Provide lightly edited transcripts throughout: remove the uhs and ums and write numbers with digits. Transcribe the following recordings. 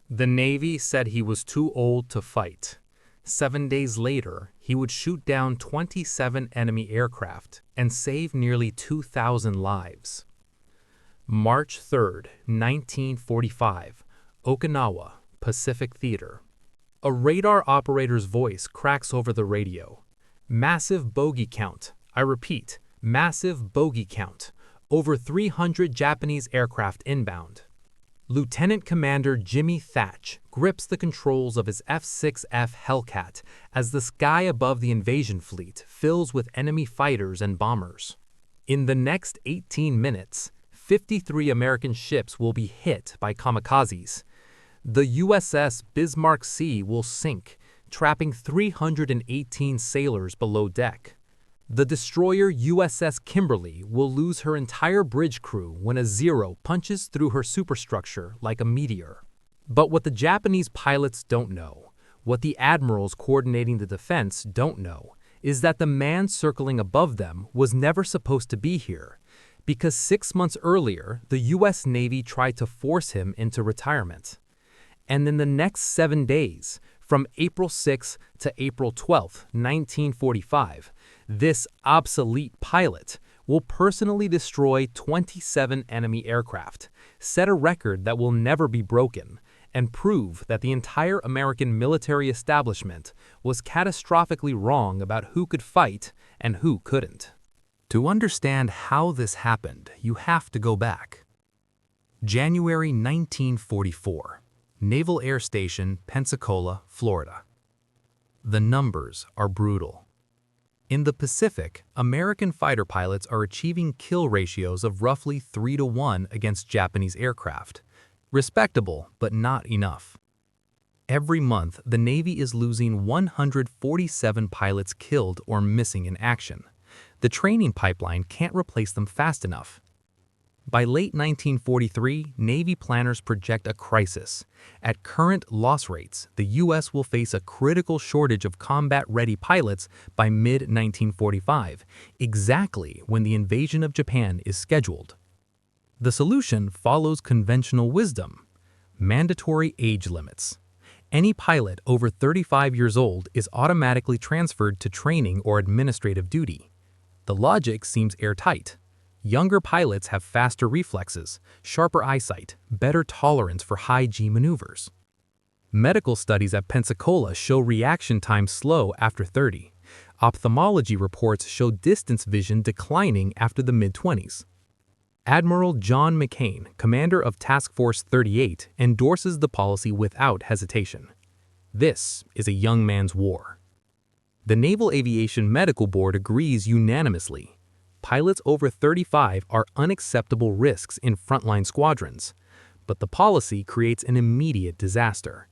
The Navy said he was too old to fight. 7 days later, he would shoot down 27 enemy aircraft and save nearly 2,000 lives. March 3, 1945, Okinawa, Pacific Theater. A radar operator's voice cracks over the radio. Massive bogey count. I repeat, massive bogey count. Over 300 Japanese aircraft inbound. Lieutenant Commander Jimmy Thatch grips the controls of his F-6F Hellcat as the sky above the invasion fleet fills with enemy fighters and bombers. In the next 18 minutes, 53 American ships will be hit by kamikazes. The USS Bismarck Sea will sink, trapping 318 sailors below deck. The destroyer USS Kimberly will lose her entire bridge crew when a Zero punches through her superstructure like a meteor. But what the Japanese pilots don't know, what the admirals coordinating the defense don't know, is that the man circling above them was never supposed to be here, because 6 months earlier, the US Navy tried to force him into retirement. And in the next 7 days, from April 6 to April 12, 1945, this obsolete pilot will personally destroy 27 enemy aircraft, set a record that will never be broken, and prove that the entire American military establishment was catastrophically wrong about who could fight and who couldn't. To understand how this happened, you have to go back. January 1944. Naval Air Station, Pensacola, Florida. The numbers are brutal. In the Pacific, American fighter pilots are achieving kill ratios of roughly 3 to 1 against Japanese aircraft. Respectable, but not enough. Every month, the Navy is losing 147 pilots killed or missing in action. The training pipeline can't replace them fast enough. By late 1943, Navy planners project a crisis. At current loss rates, the U.S. will face a critical shortage of combat-ready pilots by mid-1945, exactly when the invasion of Japan is scheduled. The solution follows conventional wisdom: mandatory age limits. Any pilot over 35 years old is automatically transferred to training or administrative duty. The logic seems airtight. Younger pilots have faster reflexes, sharper eyesight, better tolerance for high-G maneuvers. Medical studies at Pensacola show reaction time slow after 30. Ophthalmology reports show distance vision declining after the mid-20s. Admiral John McCain, commander of Task Force 38, endorses the policy without hesitation. This is a young man's war. The Naval Aviation Medical Board agrees unanimously. Pilots over 35 are unacceptable risks in frontline squadrons, but the policy creates an immediate disaster.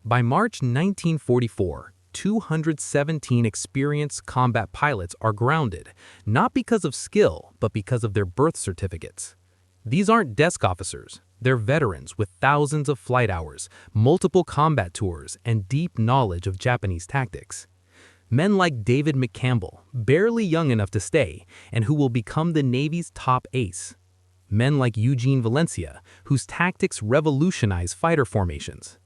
By March 1944, 217 experienced combat pilots are grounded, not because of skill, but because of their birth certificates. These aren't desk officers, they're veterans with thousands of flight hours, multiple combat tours, and deep knowledge of Japanese tactics. Men like David McCampbell, barely young enough to stay, and who will become the Navy's top ace. Men like Eugene Valencia, whose tactics revolutionize fighter formations.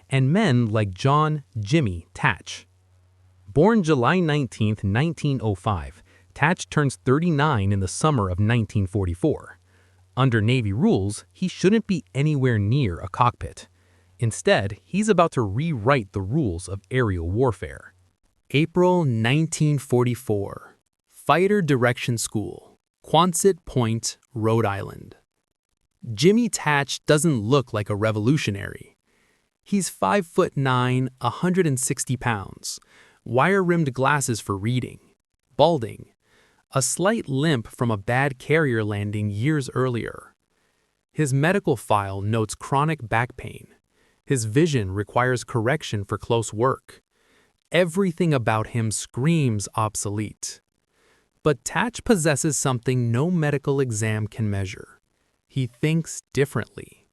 And men like John Jimmy Thatch. Born July 19, 1905, Thatch turns 39 in the summer of 1944. Under Navy rules, he shouldn't be anywhere near a cockpit. Instead, he's about to rewrite the rules of aerial warfare. April 1944. Fighter Direction School, Quonset Point, Rhode Island. Jimmy Thatch doesn't look like a revolutionary. He's 5'9", 160 pounds, wire-rimmed glasses for reading, balding, a slight limp from a bad carrier landing years earlier. His medical file notes chronic back pain. His vision requires correction for close work. Everything about him screams obsolete. But Thatch possesses something no medical exam can measure. He thinks differently.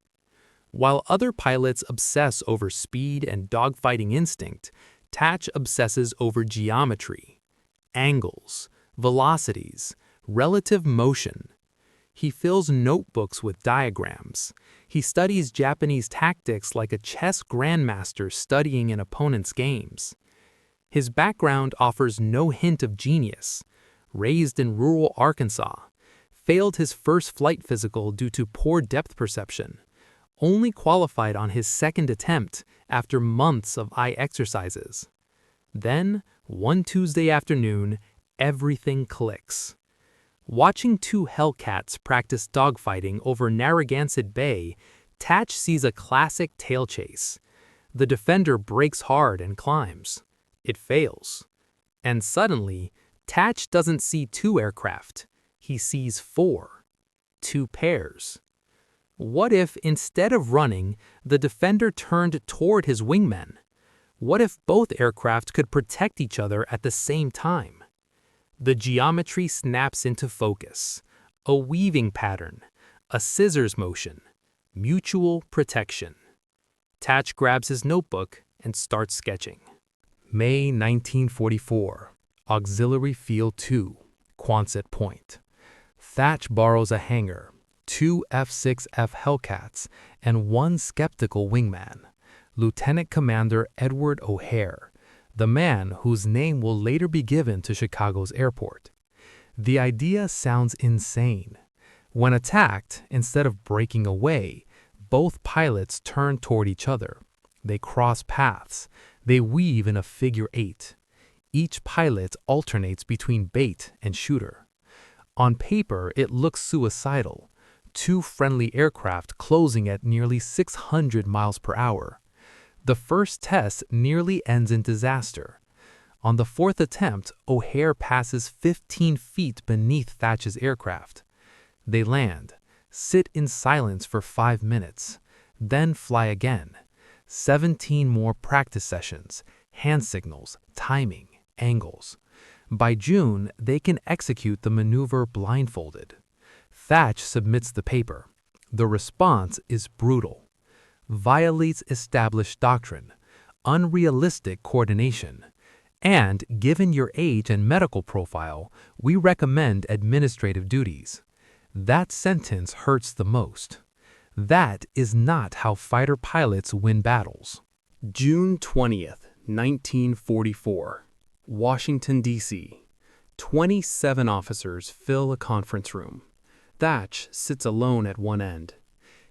While other pilots obsess over speed and dogfighting instinct, Thatch obsesses over geometry, angles, velocities, relative motion. He fills notebooks with diagrams. He studies Japanese tactics like a chess grandmaster studying an opponent's games. His background offers no hint of genius. Raised in rural Arkansas, failed his first flight physical due to poor depth perception, only qualified on his second attempt after months of eye exercises. Then, one Tuesday afternoon, everything clicks. Watching two Hellcats practice dogfighting over Narragansett Bay, Tatch sees a classic tail chase. The defender brakes hard and climbs. It fails. And suddenly, Tatch doesn't see two aircraft. He sees four. Two pairs. What if, instead of running, the defender turned toward his wingmen? What if both aircraft could protect each other at the same time? The geometry snaps into focus. A weaving pattern. A scissors motion. Mutual protection. Tatch grabs his notebook and starts sketching. May 1944. Auxiliary Field 2, Quonset Point. Thatch borrows a hangar, 2 F-6F Hellcats, and 1 skeptical wingman, Lieutenant Commander Edward O'Hare, the man whose name will later be given to Chicago's airport. The idea sounds insane. When attacked, instead of breaking away, both pilots turn toward each other. They cross paths. They weave in a figure 8. Each pilot alternates between bait and shooter. On paper, it looks suicidal. 2 friendly aircraft closing at nearly 600 miles per hour. The first test nearly ends in disaster. On the 4th attempt, O'Hare passes 15 feet beneath Thatch's aircraft. They land, sit in silence for 5 minutes, then fly again. 17 more practice sessions, hand signals, timing, angles. By June, they can execute the maneuver blindfolded. Thatch submits the paper. The response is brutal. Violates established doctrine, unrealistic coordination, and, given your age and medical profile, we recommend administrative duties. That sentence hurts the most. That is not how fighter pilots win battles. June 20th, 1944. Washington, D.C. 27 officers fill a conference room. Thatch sits alone at one end.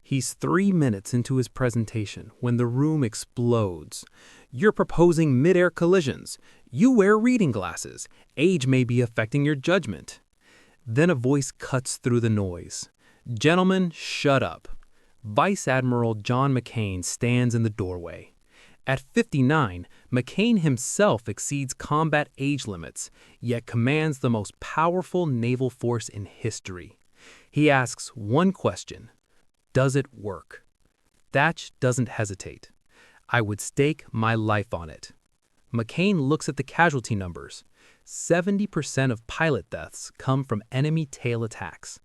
He's 3 minutes into his presentation when the room explodes. You're proposing mid-air collisions. You wear reading glasses. Age may be affecting your judgment. Then a voice cuts through the noise. Gentlemen, shut up. Vice Admiral John McCain stands in the doorway. At 59, McCain himself exceeds combat age limits, yet commands the most powerful naval force in history. He asks one question: does it work? Thatch doesn't hesitate. I would stake my life on it. McCain looks at the casualty numbers. 70% of pilot deaths come from enemy tail attacks.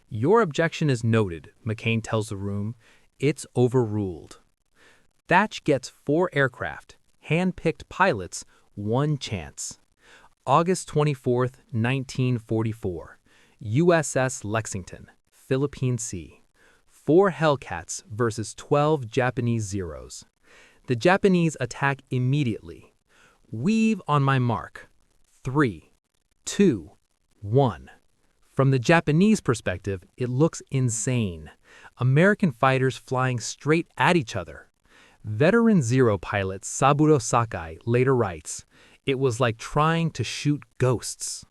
Your objection is noted, McCain tells the room. It's overruled. Thatch gets 4 aircraft, hand-picked pilots, 1 chance. August 24th, 1944. USS Lexington, Philippine Sea. 4 Hellcats versus 12 Japanese Zeros. The Japanese attack immediately. Weave on my mark. 3, 2, 1. From the Japanese perspective, it looks insane. American fighters flying straight at each other. Veteran Zero pilot Saburo Sakai later writes, "It was like trying to shoot ghosts."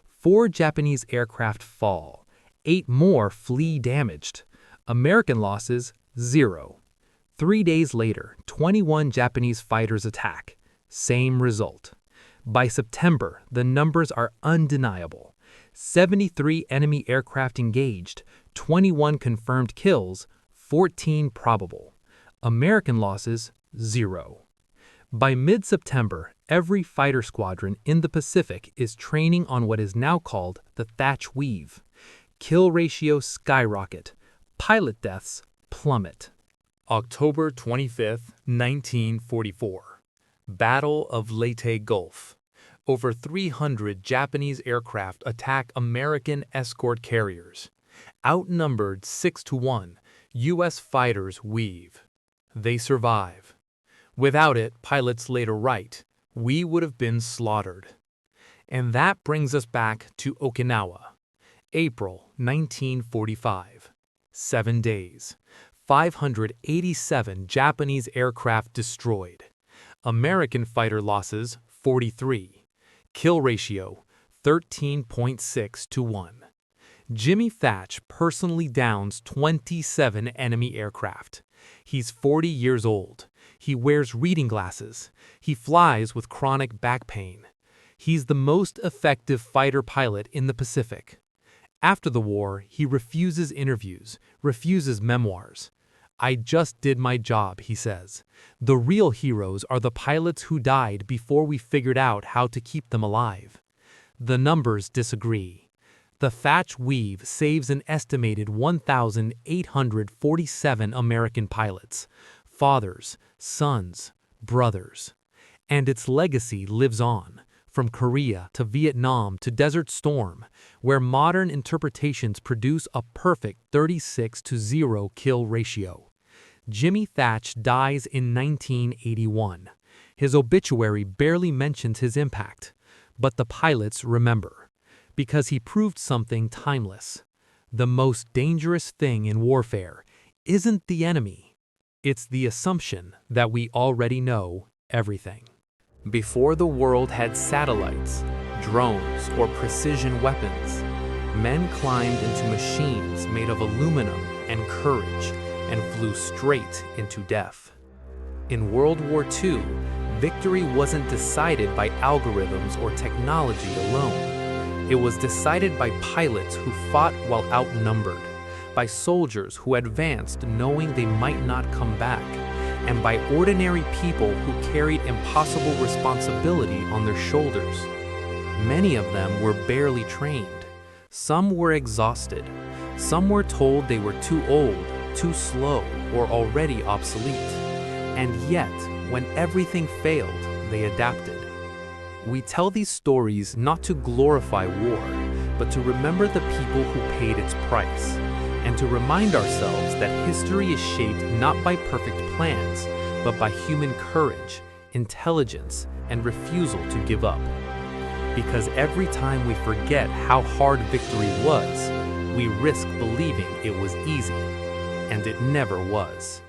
4 Japanese aircraft fall. 8 more flee damaged. American losses, 0. 3 days later, 21 Japanese fighters attack. Same result. By September, the numbers are undeniable. 73 enemy aircraft engaged, 21 confirmed kills, 14 probable. American losses, 0. By mid-September, every fighter squadron in the Pacific is training on what is now called the Thatch Weave. Kill ratios skyrocket. Pilot deaths plummet. October 25th, 1944. Battle of Leyte Gulf. Over 300 Japanese aircraft attack American escort carriers. Outnumbered 6-1, U.S. fighters weave. They survive. Without it, pilots later write, we would have been slaughtered. And that brings us back to Okinawa. April 1945. 7 days. 587 Japanese aircraft destroyed. American fighter losses 43. Kill ratio 13.6 to 1. Jimmy Thatch personally downs 27 enemy aircraft. He's 40 years old. He wears reading glasses. He flies with chronic back pain. He's the most effective fighter pilot in the Pacific. After the war, he refuses interviews, refuses memoirs. I just did my job, he says. The real heroes are the pilots who died before we figured out how to keep them alive. The numbers disagree. The Thatch Weave saves an estimated 1,847 American pilots, fathers, sons, brothers. And its legacy lives on, from Korea to Vietnam to Desert Storm, where modern interpretations produce a perfect 36-0 kill ratio. Jimmy Thatch dies in 1981. His obituary barely mentions his impact, but the pilots remember. Because he proved something timeless. The most dangerous thing in warfare isn't the enemy. It's the assumption that we already know everything. Before the world had satellites, drones, or precision weapons, men climbed into machines made of aluminum and courage and flew straight into death. In World War II, victory wasn't decided by algorithms or technology alone. It was decided by pilots who fought while outnumbered, by soldiers who advanced knowing they might not come back, and by ordinary people who carried impossible responsibility on their shoulders. Many of them were barely trained. Some were exhausted. Some were told they were too old, too slow, or already obsolete. And yet, when everything failed, they adapted. We tell these stories not to glorify war, but to remember the people who paid its price, and to remind ourselves that history is shaped not by perfect plans, but by human courage, intelligence, and refusal to give up. Because every time we forget how hard victory was, we risk believing it was easy, and it never was.